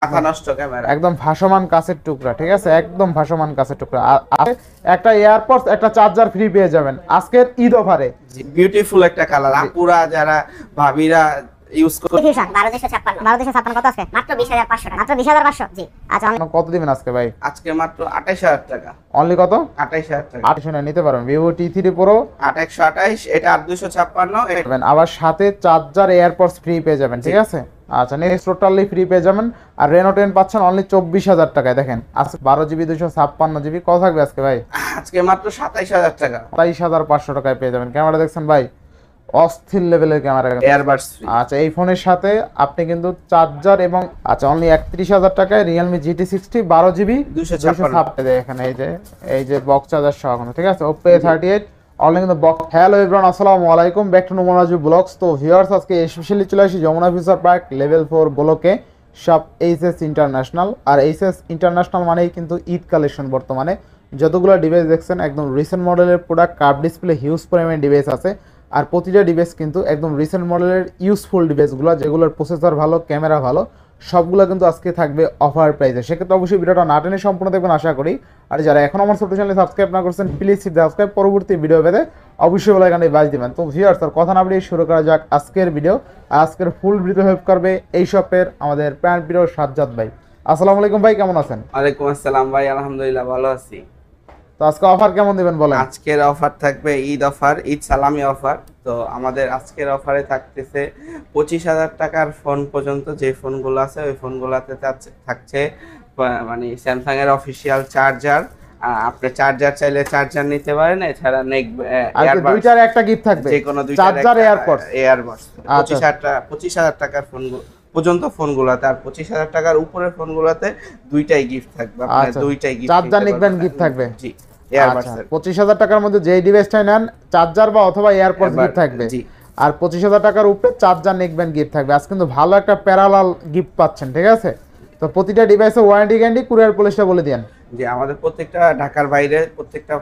মাথা নষ্ট ক্যামেরা, একদম ভাসমান কাঁচের টুকরা, ঠিক আছে, একদম ভাসমান কাঁচের টুকরা। আর একটা এয়ারপডস একটা চার্জার ফ্রি পেয়ে যাবেন আজকের ঈদ অফারে। বিউটিফুল একটা কালার, আপুরা যারা ভাবিরা ইউজ করে। 12256 কত আজকে? মাত্র 20500 টাকা, মাত্র 20500। জি আচ্ছা, কত দিবেন আজকে ভাই? আজকে মাত্র 28000 টাকা। অনলি কত? 28000 টাকা। 800 নিতে পারবেন ভিভো T3 Pro 8128, এটা 8256। আবার সাথে চার্জার এয়ারপডস ফ্রি পেয়ে যাবেন, ঠিক আছে। আচ্ছা, নেক্সট টোটালি ফ্রি পেয়ে যাবেন। আর রেনো 10 পাচ্ছেন অনলি 24000 টাকায়। দেখেন আজকে 12GB 256GB কত থাকবে আজকে ভাই? আজকে মাত্র 27000 টাকা, 27500 টাকায় পেয়ে যাবেন। ক্যামেরা দেখছেন ভাই, অস্থির লেভেলের ক্যামেরা, এয়ারবাডস ফ্রি। আচ্ছা, এই ফোনের সাথে আপনি কিন্তু চার্জার এবং আচ্ছা অনলি 31000 টাকায় Realme GT60 12GB 256। দেখেন এই যে বক্স চার্জার সহ, ঠিক আছে। Oppo A38 অনলি কিন্তু বক্স। হ্যালো এভরিওয়ান, আসসালামু আলাইকুম, ব্যাক টু নোমানাজু ব্লগস। তো ভিউয়ার্স, আজকে স্পেশালি চলে আসি যমুনা ফিউচার পার্ক লেভেল 4 ব্লকে সব এইচএস ইন্টারন্যাশনাল। আর এইচএস ইন্টারন্যাশনাল মানেই কিন্তু ঈদ কালেকশন। বর্তমানে যতগুলো ডিভাইস দেখছেন একদম রিসেন্ট মডেলের প্রোডাক্ট, কার্ভ ডিসপ্লে, হিউজ পরিমাণে ডিভাইস আছে। আর প্রতিটা ডিভাইস কিন্তু একদম রিসেন্ট মডেলের ইউজফুল ডিভাইসগুলো, যেগুলোর প্রসেসর ভালো, ক্যামেরা ভালো, সবগুলো কিন্তু আজকে থাকবে অফার প্রাইসে। সেক্ষেত্রে অবশ্যই ভিডিওটা না টেনে সম্পূর্ণ দেখবেন আশা করি। আর যারা এখন আমার ছোট চ্যানেলে সাবস্ক্রাইব না করছেন, প্লিজ সাবস্ক্রাইব, পরবর্তী ভিডিও পেতে অবশ্যই বেল আইকনে বাজ দিবেন। তো ভিউয়ার্স, আর কথা না বাড়িয়ে শুরু করা যাক আজকের ভিডিও। আজকের ফুল ভিডিও হেল্প করবে এই শপের আমাদের প্রাণ প্রিয় সাজ্জাদ ভাই। আসসালামু আলাইকুম ভাই, কেমন আছেন? ওয়ালাইকুম আসসালাম ভাই, আলহামদুলিল্লাহ ভালো আছি। তো আজকে অফার কেমন দিবেন বলেন? আজকের অফার থাকবে ঈদ অফার, ঈদ সালামি অফার। তো আমাদের আজকের অফারে থাকতেছে 25000 টাকার ফোন পর্যন্ত যে ফোনগুলো আছে ওই ফোনগুলোতে থাকছে মানে স্যামসাং এর অফিসিয়াল চার্জার। আপনি চার্জার চাইলে চার্জার নিতে পারেন, এছাড়া দুইটার একটা গিফট থাকবে, যে কোনো দুইটার চার্জার এয়ারপডস। 25000 টাকার ফোন পর্যন্ত ফোনগুলোতে, আর 25000 টাকার উপরের ফোনগুলোতে দুইটাই গিফট থাকবে। আপনি দুইটাই গিফট, চার্জার নিবেন গিফট থাকবে। জি, এয়ারবাডস। 25000 টাকার মধ্যে যেই ডিভাইসটাই নেন চার্জার বা অথবা এয়ারপডস গিফট থাকবে। জি, আর 25000 টাকার উপরে চার্জার নিবেন গিফট থাকবে। আজ কিন্তু ভালো একটা প্যারালাল গিফট পাচ্ছেন, ঠিক আছে। তো প্রতিটা ডিভাইসে ওয়ারেন্টি গ্যারান্টি কুরিয়ার পলিসিটা বলে দেন। জি, আমাদের প্রত্যেকটা ঢাকার বাইরে প্রত্যেকটা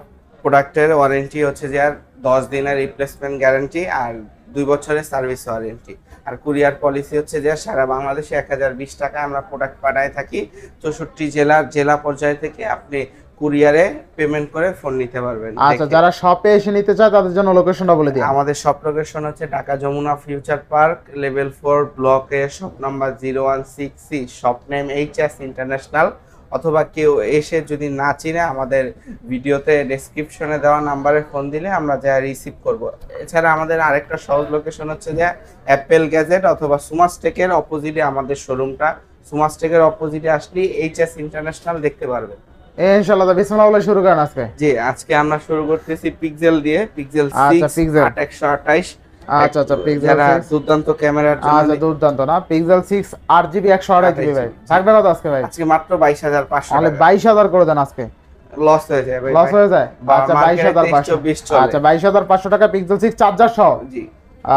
প্রোডাক্টের ওয়ারেন্টি হচ্ছে যে আর 10 দিনের রিপ্লেসমেন্ট গ্যারান্টি আর 2 বছরের সার্ভিস ওয়ারেন্টি। আর কুরিয়ার পলিসি হচ্ছে যে সারা বাংলাদেশে 1020 টাকা আমরা প্রোডাক্ট পাঠায় থাকি। 64 জেলা পর্যায় থেকে আপনি কুরিয়ারে পেমেন্ট করে ফোন নিতে পারবেন। আচ্ছা, যারা শপে এসে নিতে চায় তাদের জন্য লোকেশনটা বলে দিন। আমাদের শপ লোকেশন হচ্ছে Dhaka Jamuna future park level 4 ব্লকে, shop number 016C, shop name HS international. অথবা কেউ এসে যদি না চিনে আমাদের ভিডিওতে ডেসক্রিপশনে দেওয়া নাম্বারে ফোন দিলে আমরা যা রিসিভ করব। এছাড়া আমাদের আরেকটা সহজ লোকেশন হচ্ছে যে অ্যাপেল গ্যাজেট অথবা সুমাসটেকের অপোজিটে আমাদের শোরুমটা। সুমাসটেকের অপোজিটে আসলে এইচএস ইন্টারন্যাশনাল দেখতে পারবেন। ইনশাআল্লাহ। তো বিসমিল্লাহ বলে শুরু করেন আজকে। জি, আজকে আমরা শুরু করতেছি পিক্সেল দিয়ে, পিক্সেল 6 8128। আচ্ছা, পিক্সেল যারা দুর্দান্ত ক্যামেরার জন্য। আচ্ছা, দুর্দান্ত না, পিক্সেল 6 8GB 128GB ভাই থাকবে কত আজকে ভাই? আজকে মাত্র 22500 মানে 22000 করে দেন আজকে। লস হয়ে যায় ভাই, লস হয়ে যায়। আচ্ছা, 22500। আচ্ছা, 22500 টাকা পিক্সেল 6 চার্জার সহ। জি,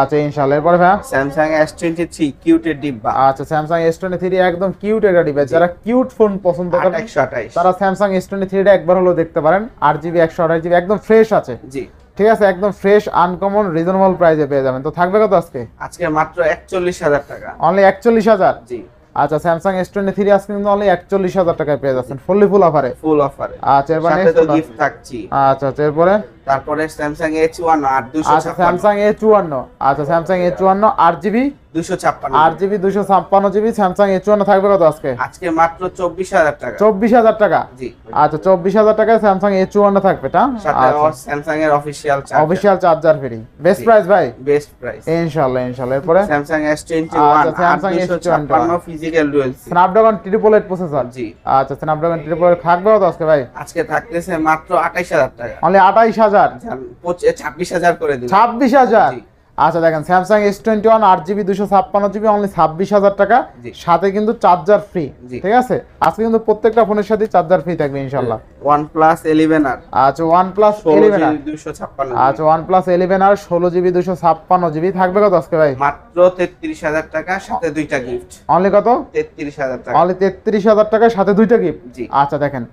আচ্ছা ইনশাআল্লাহ। এরপর ভাই স্যামসাং S23 কিউটের ডিব্বা। আচ্ছা, স্যামসাং S23 একদম কিউট একটা ডিভাইস। যারা কিউট ফোন পছন্দ করেন 128 তারা স্যামসাং S23 টা একবার হলো দেখতে পারেন। 8GB 128GB একদম ফ্রেশ আছে। জি, ঠিক আছে, একদম ফ্রেশ, আনকমন, রিজনেবল প্রাইসে পেয়ে যাবেন। তো থাকবে কত আজকে? আজকে মাত্র 41000 টাকা। অনলি 41000। জি, আচ্ছা, স্যামসাং S23 আজকে কিন্তু অনলি 41000 টাকায় পেয়ে যাচ্ছেন ফুললি ফুল অফারে। ফুল অফারে। আচ্ছা, এরপর সাথে তো গিফট থাকছি। আচ্ছা, এরপরে তারপরে স্যামসাং A54 আচ্ছা, স্যামসাং A54। আচ্ছা, Samsung A54 8GB 256GB Samsung A54 থাকবে কত আজকে? আজকে মাত্র 24000 টাকা। 24000 টাকা। জি, আচ্ছা, 24000 টাকায় স্যামসাং A54 থাকবে। তা সাথে স্যামসাং এর official charger free. Best price ভাই, বেস্ট প্রাইস ইনশাআল্লাহ। এরপরে Samsung S21 Samsung S51 physical dual SIM, Snapdragon 888 processor. জি, আচ্ছা, স্ন্যাপড্রাগন 888 থাকবে কত আজকে ভাই? আজকে থাকতেছে মাত্র 28000 টাকা। অনলি 28000। 26000 করে দিন। 26000। জি। আচ্ছা, দেখেন Samsung S21 8GB 256GB only 26000 টাকা, সাথে কিন্তু চার্জার ফ্রি। ঠিক আছে, আজকে কিন্তু প্রত্যেকটা ফোনের সাথে চার্জার ফ্রি থাকবে ইনশাআল্লাহ। OnePlus 11R। আচ্ছা, OnePlus 11R 256। আচ্ছা, OnePlus 11R 16GB 256GB থাকবে কত আজকে ভাই? মাত্র 33000 টাকা, সাথে দুইটা গিফট। অনলি কত? 33000 টাকা। অনলি 33000 টাকা, সাথে দুইটা গিফট। জি। আচ্ছা, দেখেন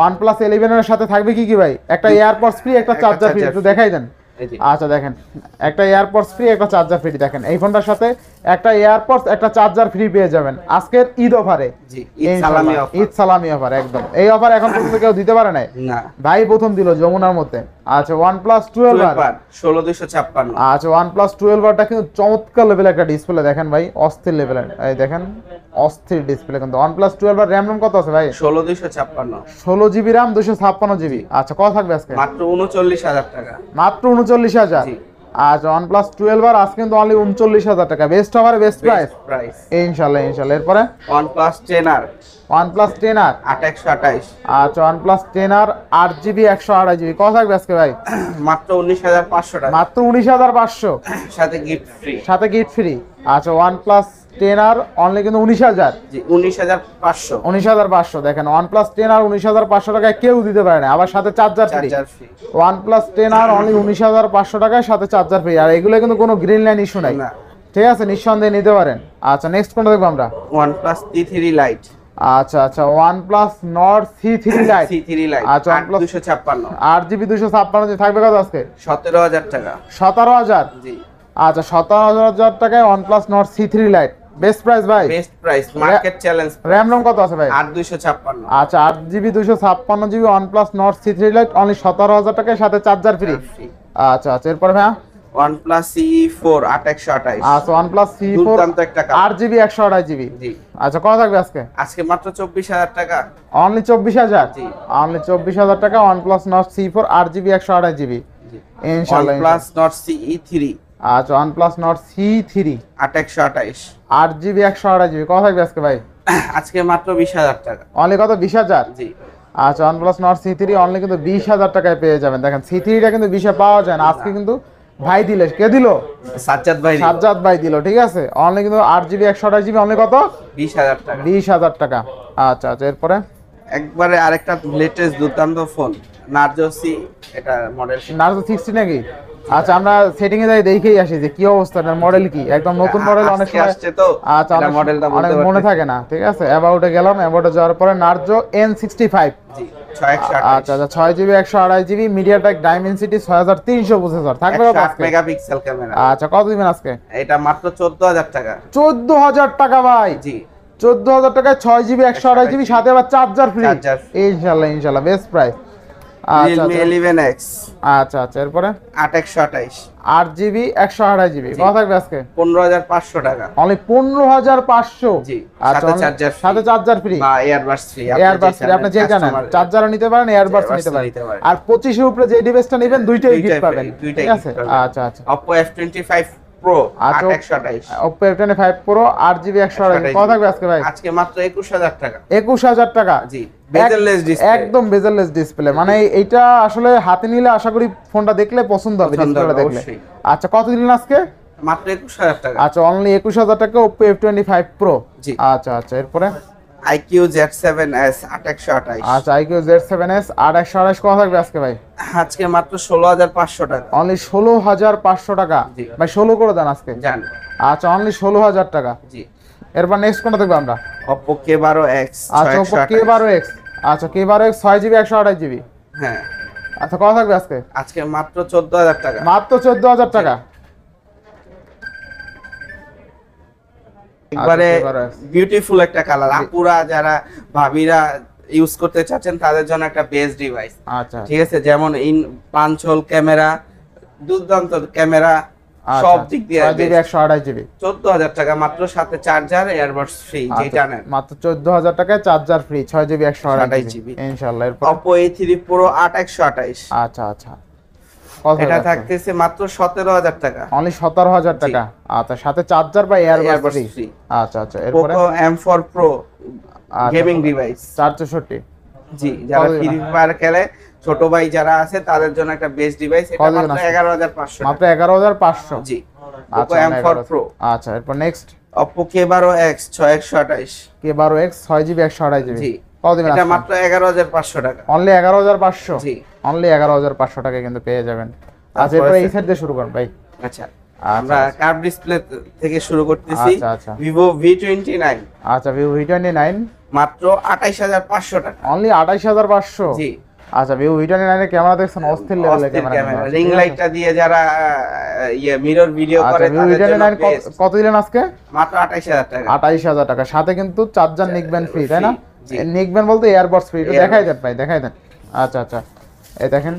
OnePlus 11 এর সাথে থাকবে কি কি ভাই? একটা এয়ারপডস ফ্রি, একটা চার্জার ফ্রি। একটু দেখাই দেন। আচ্ছা, দেখেন একটা এয়ারপডস ফ্রি, একটা চার্জার ফ্রি। দেখেন এই ফোনটার সাথে একটা এয়ারপডস একটা চার্জার ফ্রি পেয়ে যাবেন আজকের ঈদ অফারে। জি, ঈদ সালামি অফার। ঈদ সালামি অফার একদম। এই অফার এখন পর্যন্ত কেউ দিতে পারে নাই, না ভাই প্রথম দিল যমুনার মধ্যে। আচ্ছা OnePlus 12 আর 16256। আচ্ছা OnePlus 12 আরটা কিন্তু চমৎকার লেভেল একটা ডিসপ্লে দেখেন ভাই, অস্থির লেভেলের। এই দেখেন অস্থির ডিসপ্লে কিন্তু। OnePlus 12 আর RAM কত আছে ভাই? 16256। 16 জিবি RAM 256 জিবি। আচ্ছা কত থাকবে আজকে? মাত্র 39000 টাকা। মাত্র 39000। জি। আচ্ছা OnePlus 12 আর আজকে কিন্তু অনলি 39000 টাকা, বেস্ট অফারে বেস্ট প্রাইস ইনশাআল্লাহ ইনশাআল্লাহ। এরপরে OnePlus 10R OnePlus 10R 8128। আচ্ছা OnePlus 10R 8GB 128GB কত থাকবে আজকে ভাই? মাত্র 19500 টাকা। মাত্র 19500 সাথে গিফট ফ্রি। সাথে গিফট ফ্রি। আচ্ছা OnePlus 10R অনলি কিন্তু 19000। জি 19500। 19500 দেখেন OnePlus 10R 19500 টাকায় কেউ দিতে পারে না, আবার সাথে charger free. OnePlus 10R only 19500 টাকায় সাথে চার্জার ফ্রি। আর এগুলো কিন্তু কোনো গ্রিন লাইন ইস্যু নাই, না। ঠিক আছে, নিঃসন্দেহে নিতে পারেন। আচ্ছা নেক্সট কোনটা দেখবো আমরা? OnePlus T3 Lite। আচ্ছা আচ্ছা OnePlus Nord C3 Lite। C3 Lite আচ্ছা OnePlus 256। 8GB 256 থাকবে কত আজকে? 17000 টাকা। 17000। জি আচ্ছা 17000 টাকায় OnePlus Nord C3 Lite best price ভাই। Best price, market challenge. RAM কত আছে ভাই? 8256। আচ্ছা 8GB 256GB OnePlus Nord C3 Lite only 17000 টাকায় সাথে চার্জার ফ্রি। আচ্ছা আচ্ছা এরপরে ভাই OnePlus CE4 8128। আচ্ছা OnePlus CE4 দুর্দান্ত একটা কালার। 8GB 128GB। জি। আচ্ছা কত থাকবে আজকে? আজকে মাত্র 24000 টাকা। অনলি 24000। জি। অনলি 24000 টাকা OnePlus Nord C4 8GB 128GB জি। ইনশাআল্লাহ। OnePlus Nord CE3। আচ্ছা OnePlus Nord C3 8128। 8GB 128GB কত থাকবে আজকে ভাই? আজকে মাত্র 20000 টাকা। অনলি কত? 20000। জি। আচ্ছা OnePlus Nord C3 অনলি কিন্তু 20000 টাকায় পেয়ে যাবেন। দেখেন C3টা কিন্তু 20 এ পাওয়া যায় না, আজকে কিন্তু ভাই দিলে, কে দিল? সাজ্জাদ ভাই। সাজ্জাদ ভাই দিল, ঠিক আছে। অনলি কিন্তু 8GB 128GB অনলি কত? 20000 টাকা। 20000 টাকা। আচ্ছা আচ্ছা এরপরে একবারে আরেকটা লেটেস্ট দুর্দান্ত ফোন Narzo C, এটা মডেল Narzo 60 নাকি? আচ্ছা আমরা সেটিং এ যাই দেখেই আসি যে কি অবস্থা, মডেল কি, একদম নতুন মডেল, অনেক সময় আসছে তো। আচ্ছা এটা মডেলটা অনেক মনে থাকে না, ঠিক আছে। অ্যাবাউটে গেলাম, অ্যাবাউটে যাওয়ার পরে Narzo N65। জি 6128। আচ্ছা আচ্ছা 6GB 128GB MediaTek Dimensity 6300 processor থাকবে কত আজকে? Megapixel camera. আচ্ছা কত দিবেন আজকে? এটা মাত্র 14000 টাকা। 14000 টাকা ভাই। জি 14000 টাকায় 6GB 128GB সাথে আবার চার্জার ফ্রি চার্জার ইনশাআল্লাহ ইনশাআল্লাহ বেস্ট প্রাইস। আচ্ছা Realme 11X। আচ্ছা আচ্ছা এরপরে 8128। 8GB 128GB কত থাকবে আজকে? 15500 টাকা। অনলি 15500। জি আচ্ছা সাথে চার্জার ফ্রি। সাথে চার্জার ফ্রি বা এয়ারবাস ফ্রি। এয়ারবাস ফ্রি, আপনি যে জানেন চার্জারও নিতে পারেন, এয়ারবাস নিতে পারেন। আর 25 এর উপরে যে ডিভাইসটা নেবেন দুইটাই গিফট পাবেন, ঠিক আছে। আচ্ছা আচ্ছা Oppo F25 Pro 8128। Oppo F25 Pro 8GB 128GB কত থাকবে আজকে ভাই? আজকে মাত্র 21000 টাকা। 21000 টাকা। জি বেজেললেস ডিসপ্লে। একদম বেজেললেস ডিসপ্লে, মানে এইটা আসলে হাতে নিলে আশা করি ফোনটা দেখলে পছন্দ হবে ডিসপ্লেটা দেখলে। আচ্ছা কত দিলেন আজকে? মাত্র 21000 টাকা। আচ্ছা অনলি 21000 টাকা Oppo F25 Pro। জি। আচ্ছা আচ্ছা এরপরে IQ Z7s 8128। আচ্ছা IQ Z7s 8128 কত থাকবে আজকে ভাই? আজকে মাত্র 16500 টাকা। অনলি 16500 টাকা। জি। ভাই 16 করে দেন আজকে। জান। আচ্ছা অনলি 16000 টাকা। জি। এরপর নেক্সট কোনটা দেখব আমরা? Oppo K12X। আচ্ছা Oppo K12X। আচ্ছা K12X 6GB 128GB। হ্যাঁ। আচ্ছা কত থাকবে আজকে? আজকে মাত্র 14000 টাকা। মাত্র 14000 টাকা। একবারে বিউটিফুল একটা কালার। আপুরা যারা ভাবিরা ইউজ করতে চাচ্ছেন তাদের জন্য একটা বেস্ট ডিভাইস। আচ্ছা ঠিক আছে, যেমন ইন পাঞ্চ হোল ক্যামেরা, দুর্দান্ত ক্যামেরা, সব দিক দিয়ে 6GB 128GB 14000 টাকা মাত্র, সাথে চার্জার এয়ারবাডস ফ্রি যেটা নেন। মাত্র 14000 টাকায় চার্জার ফ্রি 6GB 128GB ইনশাআল্লাহ। এরপর Oppo A3 Pro 8128। আচ্ছা আচ্ছা কত এটা থাকতেছে মাত্র 17000 টাকা। অনলি 17000 টাকা। আচ্ছা সাথে চার্জার বা এয়ারবাডস ফ্রি। আচ্ছা আচ্ছা এরপরে Poco M4 Pro gaming device 464। জি যারা ফ্রি ফায়ার খেলে, ছোট ভাই যারা আছে তাদের জন্য একটা বেস্ট ডিভাইস। এটা মাত্র 11500। মাত্র 11500। জি আচ্ছা Poco M4 Pro। আচ্ছা এরপর next Oppo K12X 6128। K12X 6GB 128GB জি কত দিবেন? এটা মাত্র 11500 টাকা। অনলি 11500। জি অনলি 11500 টাকা কিন্তু পেয়ে যাবেন। আচ্ছা এরপর এই সাইড দিয়ে শুরু করুন ভাই। আচ্ছা আমরা কার্ভ ডিসপ্লে থেকে শুরু করতেছি। আচ্ছা আচ্ছা Vivo V29। আচ্ছা Vivo V29 মাত্র 28500 টাকা। অনলি 28500। জি আচ্ছা ভিভো V29 এর ক্যামেরা দেখছেন অস্থির লেভেলের ক্যামেরা, রিং লাইটটা দিয়ে যারা মিরর ভিডিও করে ভিভো V29 কত দিলেন আজকে? মাত্র 28000 টাকা। 28000 টাকা, সাথে কিন্তু চার্জার নিকবেন ফ্রি, তাই না? নিকবেন বলতে এয়ারপডস ফ্রি, একটু দেখাই দেন ভাই, দেখাই দেন। আচ্ছা আচ্ছা, এই দেখেন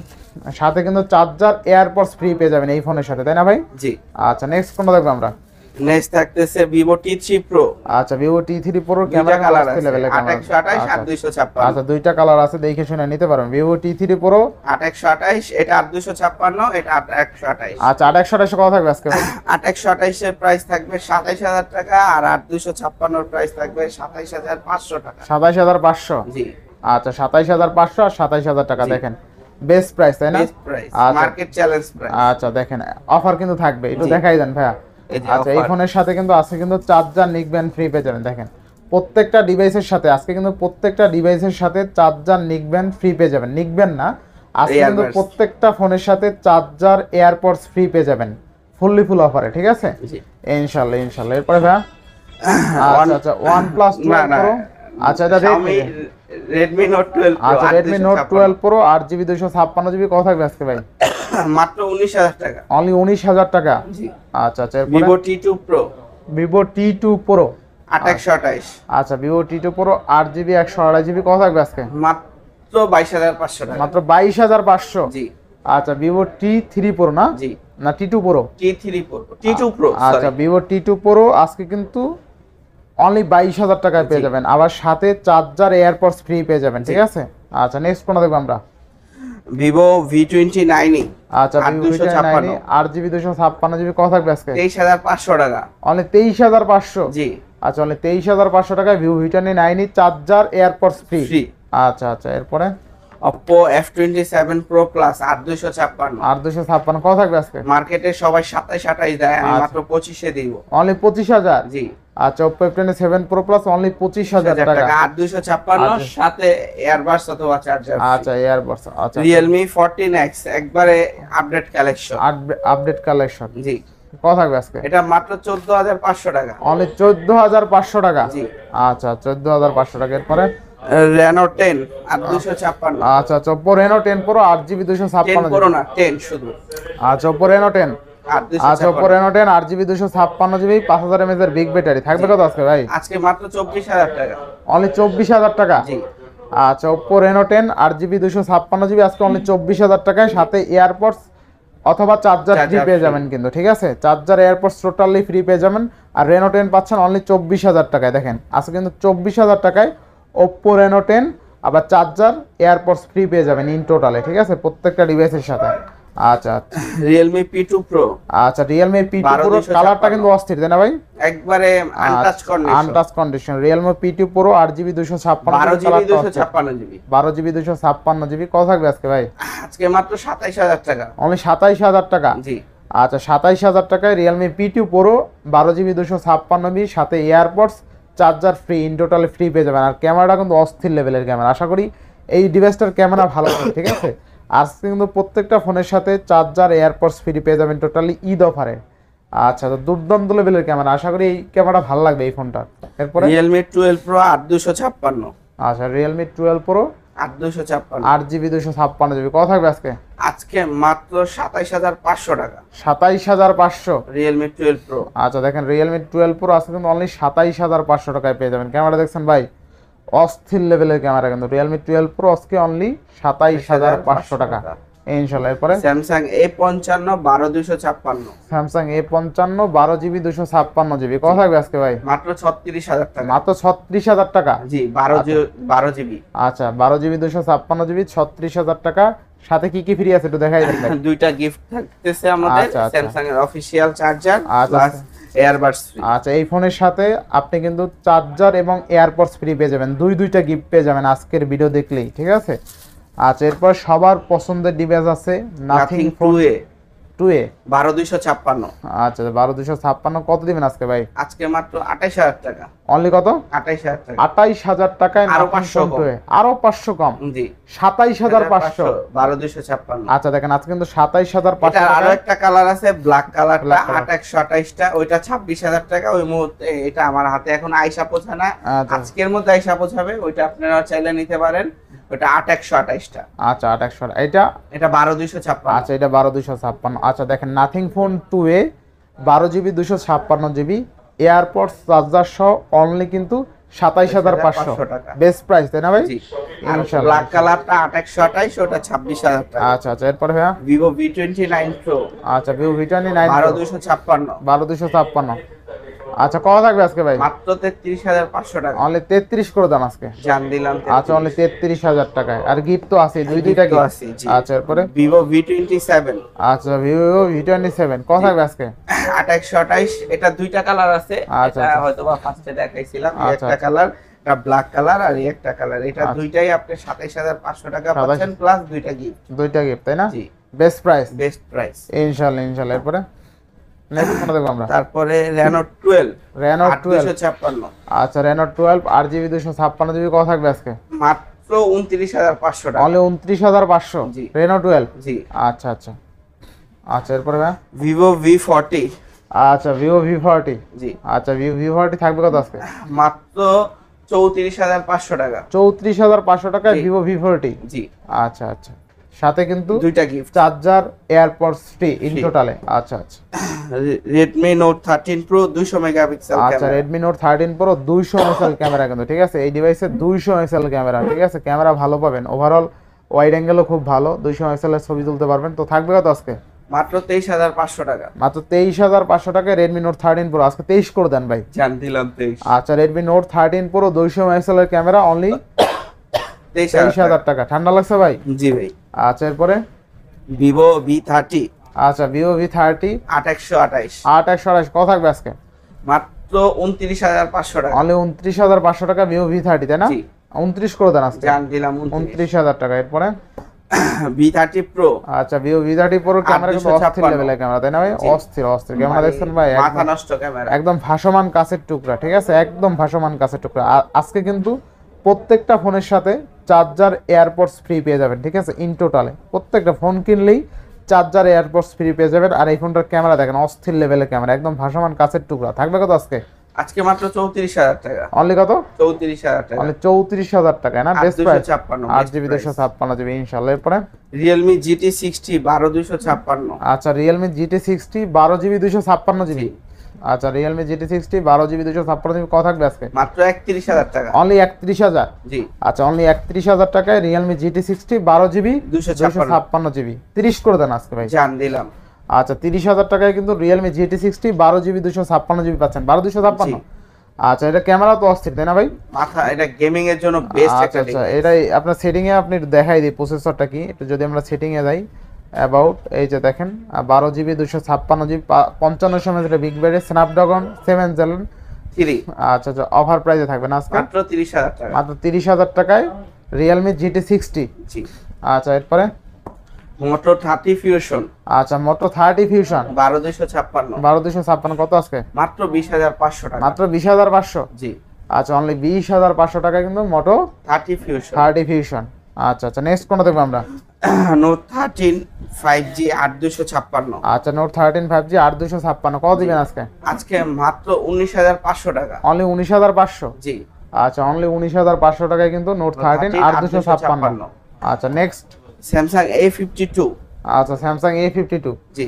সাথে কিন্তু চার্জার এয়ারপডস ফ্রি পেয়ে যাবেন এই ফোনের সাথে, তাই না ভাই? জি। আচ্ছা নেক্সট কোনটা দেখবো আমরা? নেক্সট থাকতেছে Vivo T3 Pro। আচ্ছা Vivo T3 Pro camera colour আছে আছে, লেভেলের ক্যামেরা, 828 আর 256। আচ্ছা দুইটা কালার আছে, দেখে শুনে নিতে পারবেন। Vivo T3 Pro 828, এটা 8256, এটা 828। আচ্ছা 828 কত থাকবে আজকে? 828 এর প্রাইস থাকবে 27000 টাকা, আর 8256 এর প্রাইস থাকবে 27500 টাকা। 27500? জি। আচ্ছা 27500 আর 27000 টাকা, দেখেন বেস্ট প্রাইস, তাই না? Best price, market challenge price. আচ্ছা দেখেন অফার কিন্তু থাকবে, একটু দেখাই দেন ভাইয়া। আচ্ছা এই ফোনের সাথে কিন্তু আছে কিন্তু চার্জার নিকবেন ফ্রি পেয়ে যাবেন। দেখেন প্রত্যেকটা ডিভাইসের সাথে আজকে কিন্তু প্রত্যেকটা ডিভাইসের সাথে চার্জার নিকবেন ফ্রি পেয়ে যাবেন। নিকবেন না, আজকে কিন্তু প্রত্যেকটা ফোনের সাথে চার্জার এয়ারপডস ফ্রি পেয়ে যাবেন ফুল অফারে, ঠিক আছে? ইনশাআল্লাহ ইনশাআল্লাহ। এরপরে ভাইয়া আচ্ছা আচ্ছা OnePlus 12 Pro, আচ্ছা এটা Redmi Note 12 Pro। আচ্ছা Redmi Note 12 Pro 8GB 256GB কত থাকবে আজকে ভাই? মাত্র 19000 টাকা। অনলি 19000 টাকা? জি। আচ্ছা আচ্ছা। Vivo T2 Pro। Vivo T2 Pro 828। আচ্ছা Vivo T2 Pro 8GB 128GB কত থাকবে আজকে? মাত্র 22500 টাকা। মাত্র 22500? জি। আচ্ছা Vivo T3 Pro না? জি। না T2 Pro? T2 Pro। আচ্ছা Vivo T2 Pro আজকে কিন্তু অনলি 22000 টাকায় পেয়ে যাবেন, আবার সাথে চার্জার এয়ারপডস ফ্রি পেয়ে যাবেন, ঠিক আছে? আচ্ছা নেক্সট কোনটা দেখব আমরা? Vivo V29। আচ্ছা Vivo V29 8GB 256GB কত থাকবে আজকে? 23500 টাকা। অনলি 23500? জি। আচ্ছা অনলি 23500 টাকায় Vivo V29 charger AirPods free. আচ্ছা আচ্ছা। এরপরে Oppo F27 Pro Plus 8256। 8256 কত থাকবে আজকে? মার্কেটে সবাই 27-28 দেয়, আমি মাত্র 25 এ দিব। অনলি 25000? জি। আচ্ছা Oppo F27 Pro Plus only 25000 টাকা। 8256 সাথে এয়ারবাডস অথবা চার্জার। আচ্ছা এয়ারবাডস। আচ্ছা Realme 14X একবারে আপডেট কালেকশন। Update collection. জি। কত থাকবে আজকে? এটা মাত্র 14500 টাকা। অনলি 14500 টাকা? জি। আচ্ছা 14500 টাকা। এরপরে Reno 10 8256। আচ্ছা Oppo Reno 10 Pro 8GB 256। 10 Pro না 10 শুধু। আচ্ছা Oppo Reno 10। আচ্ছা Oppo Reno 10 8GB 256GB 5000 mAh এর বিগ ব্যাটারি থাকবে কত আজকে ভাই? আজকে মাত্র 24000 টাকা। অনলি 24000 টাকা? জি। আচ্ছা Oppo Reno 10 8GB 256GB আজকে অনলি 24000 টাকায়, সাথে এয়ারপডস অথবা চার্জার ফ্রি পেয়ে যাবেন কিন্তু, ঠিক আছে? চার্জার এয়ারপডস টোটালি ফ্রি পেয়ে যাবেন। আর Reno 10 পাচ্ছেন অনলি 24000 টাকায়। দেখেন আজকে কিন্তু 24000 টাকায় Oppo Reno 10 আবার চার্জার এয়ারপডস ফ্রি পেয়ে যাবেন ইন টোটালে, ঠিক আছে? প্রত্যেকটা ডিভাইসের সাথে। আচ্ছা Realme P2 Pro। আচ্ছা Realme P2 Pro কালারটা কিন্তু অস্থির, তাই না ভাই? একবারে untouch condition. Untouch condition. Realme P2 Pro 8GB 256 12GB 256GB। 12GB 256GB কত থাকবে আজকে ভাই? আজকে মাত্র 27000 টাকা। অনলি 27000 টাকা? জি। আচ্ছা 27000 টাকায় Realme P2 Pro 12GB 256GB সাথে AirPods charger free in totally free পেয়ে যাবেন। আর ক্যামেরাটা কিন্তু অস্থির লেভেলের ক্যামেরা, আশা করি এই ডিভাইসটার ক্যামেরা ভালো হবে, ঠিক আছে? আজকে কিন্তু প্রত্যেকটা ফোনের সাথে চার্জার এয়ারপডস ফ্রি পেয়ে যাবেন টোটালি ঈদ অফারে। আচ্ছা তো দুর্দান্ত লেভেলের ক্যামেরা, আশা করি এই ক্যামেরা ভালো লাগবে এই ফোনটা। এরপরে Realme 12 Pro 8256। আচ্ছা Realme 12 Pro 8256 8GB 256GB কত থাকবে আজকে? আজকে মাত্র 27500 টাকা। 27500? Realme 12 Pro। আচ্ছা দেখেন Realme 12 Pro আজকে কিন্তু অনলি 27500 টাকায় পেয়ে যাবেন। ক্যামেরা দেখছেন ভাই অস্থির লেভেলের ক্যামেরা, কিন্তু Realme 12 Pro আজকে অনলি 27500 টাকা ইনশাআল্লাহ। এরপরে Samsung A55 12256। Samsung A55 12GB 256GB কত থাকবে আজকে ভাই? মাত্র 36000 টাকা। মাত্র 36000 টাকা? জি। 12GB। আচ্ছা 12GB 256GB 36000 টাকা, সাথে কি কি ফ্রি আছে একটু দেখাই দেন। দুইটা গিফট থাকতেছে আমাদের, Samsung এর official charger plus earbuds free. আচ্ছা এই ফোনের সাথে আপনি কিন্তু চার্জার এবং এয়ারপডস ফ্রি পেয়ে যাবেন, দুইটা গিফট পেয়ে যাবেন আজকের ভিডিও দেখলেই, ঠিক আছে? আচ্ছা এরপর সবার পছন্দের ডিভাইস আছে নাথিং ফোন 2A 12256 আচ্ছা 12256 কত দিবেন আজকে ভাই? আজকে মাত্র 28000 টাকা। অনলি কত? 28000 টাকা। 28000 টাকায় আরো Nothing 500 Phone 2A আরো 500 কম। জি 27500 12256। আচ্ছা দেখেন আজকে কিন্তু 27500 এটা আরো একটা কালার আছে ব্ল্যাক কালারটা Black color। 8128 টা, ওইটা 26000 টাকা। ওই মুহূর্তে এটা আমার হাতে এখন আইসা পৌঁছায় না, আচ্ছা। আজকের মধ্যে আইসা পৌঁছাবে। ওইটা আপনারা চাইলে নিতে পারেন, ওইটা 8128 টা। আচ্ছা 28000 এটা এটা 12256। আচ্ছা এটা 12256 আচ্ছা দেখেন Nothing Phone 2A 12GB 256GB AirPods charger সহ অনলি কিন্তু 27500 টাকা। বেস্ট প্রাইস তাই না ভাই? জি আর ইনশাআল্লাহ। ব্ল্যাক কালারটা 8128, ওটা 26000 টাকা। আচ্ছা আচ্ছা এরপরে ভাইয়া Vivo V29 Pro আচ্ছা Vivo V29 12256 12256 আচ্ছা কত থাকবে আজকে ভাই? মাত্র 33500 টাকা। অনলি 33 করে দাম আজকে। জান দিলাম 33। আচ্ছা অনলি 33000 টাকায় আর গিফট তো আছে দুইটা gift তো gift আছে, জি। আচ্ছা এরপরে Vivo V27 আচ্ছা Vivo V27 কত থাকবে আজকে? 2828, এটা দুইটা কালার আছে। আচ্ছা, এটা আচ্ছা। হয়তো বা ফার্স্টে দেখাইছিলাম। এই আচ্ছা, একটা আচ্ছা। কালার, এটা ব্ল্যাক কালার আর এই একটা কালার। এটা আচ্ছা। দুইটাই আপনি 27500 টাকা 27,000 পাচ্ছেন প্লাস দুইটা গিফট। দুইটা গিফট তাই না? জি বেস্ট প্রাইস বেস্ট প্রাইস। ইনশাআল্লাহ ইনশাআল্লাহ এরপরে নেক্সট কোনটা দেখব আমরা? তারপরে Reno 12 Reno 12 256 আচ্ছা Reno 12 8GB 256GB কত থাকবে আজকে? মাত্র 29500 টাকা। অনলি 29500 জি। Reno 12 জি আচ্ছা আচ্ছা আচ্ছা এরপরে ভাই Vivo V40 আচ্ছা Vivo V40 জি আচ্ছা Vivo V40 থাকবে কত আজকে? মাত্র 34500 টাকা। 34500 টাকায় জি। Vivo V40 জি আচ্ছা আচ্ছা সাথে কিন্তু দুইটা gift. Charger AirPods free in টোটালে আচ্ছা আচ্ছা Redmi Note 13 Pro 200 মেগাপিক্সেল আচ্ছা camera. Redmi Note 13 Pro 200 megapixel camera কিন্তু ঠিক আছে এই ডিভাইসে 200 মেগাপিক্সেল ক্যামেরা ঠিক আছে ক্যামেরা ভালো পাবেন ওভারঅল ওয়াইড অ্যাঙ্গেলও খুব ভালো 200 মেগাপিক্সেলের ছবি তুলতে পারবেন তো থাকবে কত আজকে মাত্র 23500 টাকা। মাত্র 23500 টাকায় Redmi Note 13 Pro আজকে 23 করে দেন ভাই জান দিলাম 23। আচ্ছা Redmi Note 13 Pro 200 মেগাপিক্সেলের ক্যামেরা অনলি 23000 টাকা ঠান্ডা লাগছে ভাই জি ভাই। আচ্ছা এরপরে Vivo V30 আচ্ছা Vivo V30 8128 8128 কত থাকবে আজকে মাত্র 29500 টাকা। অনলি 29500 টাকা Vivo V30 তাই না জি। 29 করে দেন আজকে জান দিলাম 29000 টাকা এরপরে V30 Pro আচ্ছা Vivo V30 Pro ক্যামেরা কিন্তু 856 অস্থির লেভেলের ক্যামেরা তাই না ভাই জি। অস্থির অস্থির ক্যামেরা দেখছেন ভাই মাথা একদম নষ্ট ক্যামেরা। একদম ভাসমান কাঁচের টুকরা ঠিক আছে একদম ভাসমান কাঁচের টুকরা আজকে কিন্তু প্রত্যেকটা ফোনের সাথে চার্জার এয়ারপডস ফ্রি পেয়ে যাবেন ঠিক আছে ইন টোটালে প্রত্যেকটা ফোন কিনলেই চার্জার এয়ারপডস ফ্রি পেয়ে যাবেন আর এই ফোনটার ক্যামেরা দেখেন অস্থির লেভেলের ক্যামেরা একদম ভাসমান কাঁচের টুকরা থাকবে কত আজকে আজকে মাত্র 34000 টাকা। অনলি কত 34000 টাকা। অনলি 34000 টাকা না বেস্ট প্রাইস 256 8GB 256GB ইনশাআল্লাহ এরপরে Realme GT60 12256 আচ্ছা Realme GT60 12GB 256GB আচ্ছা Realme GT60 12GB 256GB কত থাকবে আজকে মাত্র 31000 টাকা। অনলি 31000 জি আচ্ছা অনলি 31000 টাকায় Realme GT60 12GB 256GB 30 করে দেন আজকে ভাই জান দিলাম। আচ্ছা 30000 টাকায় কিন্তু Realme GT60 12GB 256GB পাচ্ছেন 12256 জি। আচ্ছা এটা ক্যামেরা তো অস্থির তাই না ভাই মাথা এটা গেমিং এর জন্য বেস্ট আচ্ছা একটা আচ্ছা এটাই আপনার সেটিং এ আপনি দেখাই দিই প্রসেসরটা কি একটু যদি আমরা সেটিং এ যাই অ্যাবাউট এই যে দেখেন 12GB 256GB 5500 mAh big battery Snapdragon 7 gen 3 আচ্ছা আচ্ছা অফার প্রাইসে থাকবে না আজকে মাত্র 30000 টাকা। মাত্র 30000 টাকায় Realme GT60 জি আচ্ছা এরপরে Moto 30 Fusion আচ্ছা Moto 30 Fusion 12256 12256 কত আজকে মাত্র 20500 টাকা। মাত্র 20500 জি আচ্ছা অনলি 20500 টাকা কিন্তু Moto 30 Fusion 30 Fusion আচ্ছা আচ্ছা নেক্সট কোনটা দেখব আমরা Note 13 5G 8256 আচ্ছা Note 13 5G 8256 কত দিবেন আজকে আজকে মাত্র 19500 টাকা। অনলি 19500 জি আচ্ছা অনলি 19500 টাকায় কিন্তু Note 13 8256 আচ্ছা নেক্সট Samsung A52 আচ্ছা Samsung A52 জি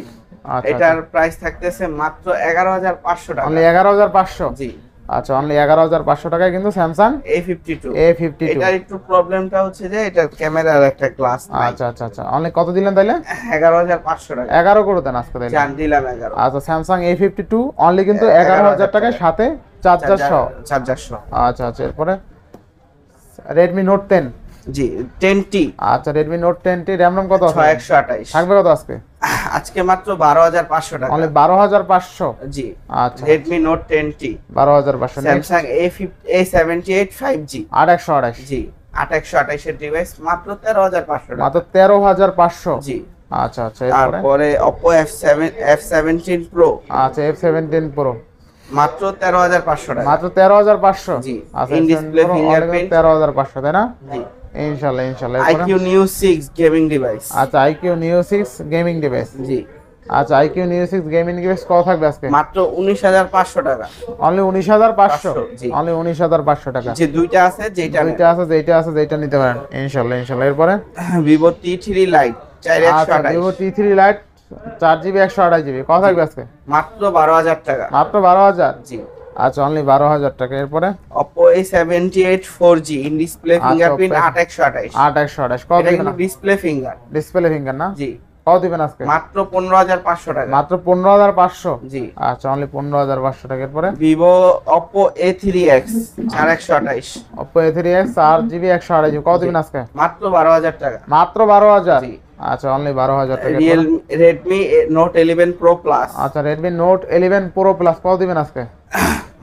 আচ্ছা এটার প্রাইস থাকতেছে মাত্র 11500 টাকা। অনলি 11500 জি আচ্ছা অনলি 11500 টাকায় কিন্তু Samsung A52 A52 এটার একটু প্রবলেমটা হচ্ছে যে এটা ক্যামেরার একটা গ্লাস নাই। আচ্ছা আচ্ছা আচ্ছা অনলি কত দিলেন তাইলে 11500 টাকা। 11 করে দেন আজকে তাইলে জান দিলাম 11। আচ্ছা Samsung A52 অনলি কিন্তু 11000 টাকায় সাথে চার্জার সহ চার্জার সহ। আচ্ছা আচ্ছা এরপরে Redmi Note 10 জি 10T আচ্ছা Redmi Note 10T RAM ROM কত আছে 6128 থাকবে কত আজকে আজকে মাত্র 12500 টাকা। অনলি 12500 জি আচ্ছা Redmi Note 10T 12500 next Samsung A78 5G 8128 জি 8128 এর ডিভাইস মাত্র 13500 টাকা। মাত্র 13500 জি আচ্ছা আচ্ছা, এরপরে তারপরে Oppo F17 Pro আচ্ছা F17 Pro মাত্র 13,500 টাকা। মাত্র 13,500। জি, আচ্ছা in display fingerprint 13,500 তাই না? জি। ইনশাআল্লাহ ইনশাআল্লাহ। IQ Neo 6 gaming device. আচ্ছা IQ Neo 6 গেমিং ডিভাইস। জি। আচ্ছা IQ Neo 6 গেমিং ডিভাইস কত থাকবে আজকে? মাত্র 19,500 টাকা। অনলি 19,500। জি। অনলি 19,500 টাকা। যে দুইটা আছে যেটা যেটা আছে যেটা নিতে পারেন ইনশাআল্লাহ ইনশাআল্লাহ। এরপরে Vivo T3 Lite আচ্ছা 4128 Vivo T3 Lite 4GB 128GB কত থাকবে আজকে? মাত্র 12,000 টাকা। মাত্র 12,000। জি। আচ্ছা অনলি 12,000 টাকা। এরপরে Oppo A78 4G in display fingerprint Oppo 8128 8128 কত এটা দিবেন? কিন্তু ডিসপ্লে ফিঙ্গার। ডিসপ্লে ফিঙ্গার না? জি। কত দিবেন আজকে? মাত্র 15,500 টাকা। মাত্র 15,500। জি। আচ্ছা অনলি 15,500 টাকা। এরপরে Vivo Oppo A3X 4128 Oppo A3X 4GB 128GB কত দিবেন আজকে? মাত্র 12,000 টাকা। মাত্র 12,000। জি। আচ্ছা অনলি 12,000 টাকা। Redmi Note 11 Pro Plus আচ্ছা Redmi Note 11 Pro Plus কত দিবেন আজকে?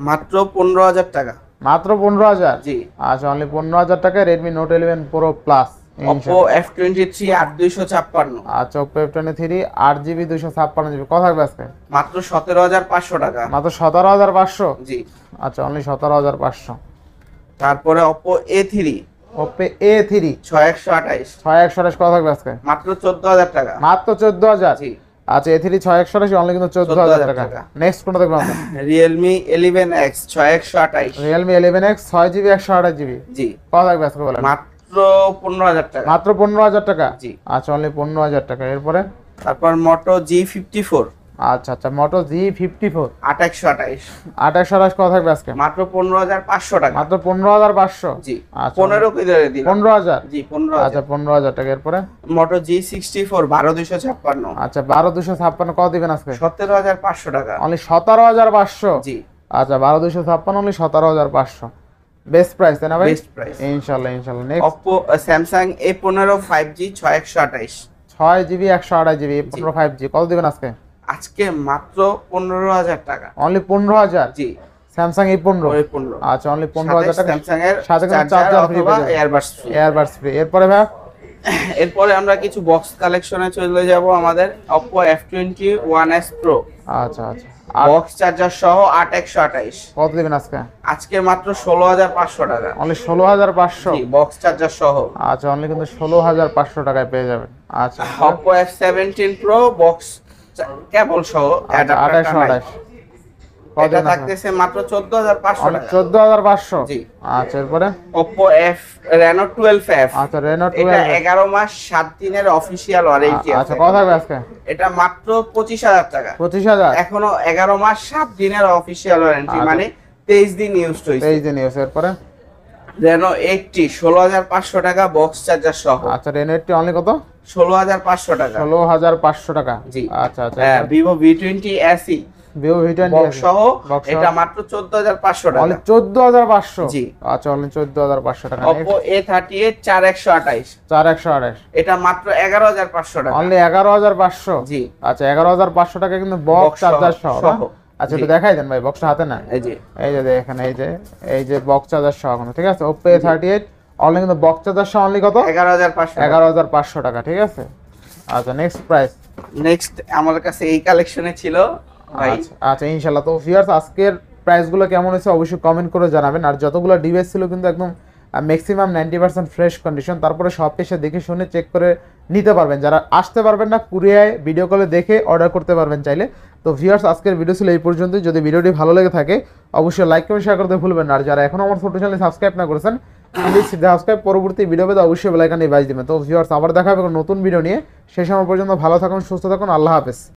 মাত্র 15,000 টাকা। মাত্র 15,000। জি। আচ্ছা অনলি 15,000 টাকায় Redmi Note 11 Pro Plus। Oppo F23 8256 আচ্ছা Oppo F23 8GB 256GB কত থাকবে আজকে? মাত্র 17,500 টাকা। মাত্র 17,500। জি। আচ্ছা অনলি 17,500। তারপরে Oppo A3 Oppo A3 6128 6128 কত থাকবে আজকে? মাত্র 14,000 টাকা। মাত্র 14,000। জি। আচ্ছা A3 6128 অনলি কিন্তু 14,000 টাকা। টাকা। নেক্সট কোনটা দেখবো আমরা? Realme 11X 6128 Realme 11X 6GB 128GB জি। কত থাকবে আজকে বলেন? মাত্র 15,000 টাকা। মাত্র 15,000 টাকা। জি। আচ্ছা অনলি 15,000 টাকা। এরপরে তারপর Moto G54 আচ্ছা আচ্ছা Moto G54 2828 2828 কত থাকবে আজকে? মাত্র 15,500 টাকা। মাত্র 15,500। জি। আচ্ছা 15 কি ধরে দিলাম। 15,000। জি 15,000। আচ্ছা 15,000 টাকা। এরপরে Moto G64 12256 আচ্ছা 12,256 কত দিবেন আজকে? 17,500 টাকা। অনলি 17,500। জি। আচ্ছা 12,256 অনলি 17,500 বেস্ট প্রাইস তাই না ভাই? Best price. ইনশাআল্লাহ ইনশাআল্লাহ। Next Oppo Samsung A15 5G 6128 6GB 128GB 15 5G কত দিবেন আজকে? আজকে মাত্র 15,000 টাকা। অনলি 15,000। জি। স্যামসাং A15 ওই 15। আচ্ছা অনলি 15,000 টাকা। স্যামসাং এর সাথে কোনো চার্জার চার্জার ফ্রি অথবা পেয়ে এয়ারবাডস ফ্রি। Earbuds free. এরপরে ভাই এরপরে আমরা কিছু বক্স কালেকশনে চলে যাব আমাদের Oppo F20 1S Pro আচ্ছা আচ্ছা বক্স চার্জার সহ 8128 কত দিবেন আজকে? আজকে মাত্র 16,500 টাকা। অনলি 16,500। জি বক্স চার্জার সহ। আচ্ছা অনলি কিন্তু 16,500 টাকায় পেয়ে যাবেন। আচ্ছা Oppo F17 Pro বক্স কেবল সহ আচ্ছা 2828 কত এটা দিবেন আজকে? থাকতেছে মাত্র 14,500 অনলি টাকা। 14,500। জি। আচ্ছা এরপরে Oppo Reno 12F আচ্ছা Reno এটা 12 11 মাস 7 দিনের অফিশিয়াল ওয়ারেন্টি আছে। আচ্ছা কত থাকবে আজকে? এটা মাত্র 25,000 টাকা। 25,000। এখনো 11 মাস 7 দিনের অফিশিয়াল ওয়ারেন্টি আচ্ছা। মানে 23 দিন ইউজ হইছে। এই যে নিউজ। এরপরে Reno 80 16,500 টাকা বক্স চার্জার সহ। আচ্ছা Reno 80 অনলি কত? 16,500 টাকা। 16,500 টাকা। জি। আচ্ছা আচ্ছা হ্যাঁ Vivo V20 SE Vivo V20 box সহ box সহ। এটা মাত্র 14,500 অনলি টাকা। 14,500। জি। আচ্ছা অনলি 14,500 টাকা। Oppo A38 4128 4128 এটা মাত্র 11,500 টাকা। অনলি 11,500। জি। আচ্ছা 11,500 টাকা কিন্তু বক্স Box সহ, চার্জার সহ না? সহ। আচ্ছা একটু জি। দেখাই দেন ভাই বক্সটা হাতে না। এই যে এই যে দেখেন এই যে বক্স চার্জার সহ কোনো ঠিক আছে। Oppo A38 অনলি কিন্তু বক্স চার্জার সহ অনলি কত? 11,500 11,500 টাকা ঠিক আছে। আচ্ছা নেক্সট প্রাইস। নেক্সট আমার কাছে এই কালেকশনে ছিল ভাই। আচ্ছা আচ্ছা ইনশাআল্লাহ। তো ভিউয়ার্স আজকের প্রাইসগুলো কেমন হয়েছে অবশ্যই কমেন্ট করে জানাবেন। আর যতগুলো ডিভাইস ছিল কিন্তু একদম ম্যাক্সিমাম 90% ফ্রেশ কন্ডিশন। তারপরে সব এসে দেখে শুনে চেক করে নিতে পারবেন। যারা আসতে পারবেন না কুরিয়ায় ভিডিও কলে দেখে অর্ডার করতে পারবেন চাইলে। তো ভিউয়ার্স আজকের ভিডিও ছিল এই পর্যন্তই। যদি ভিডিওটি ভালো লেগে থাকে অবশ্যই লাইক কমেন্ট শেয়ার করতে ভুলবেন না। আর যারা এখনো আমার ছোট চ্যানেল সাবস্ক্রাইব না করেছেন প্লিজ সাবস্ক্রাইব, পরবর্তী ভিডিও পেতে অবশ্যই বেল আইকনে বাজিয়ে দিবেন। তো ভিউয়ার্স আবার দেখা হবে নতুন ভিডিও নিয়ে। সেই সময় পর্যন্ত ভালো থাকুন, সুস্থ থাকুন, আল্লাহ হাফেজ।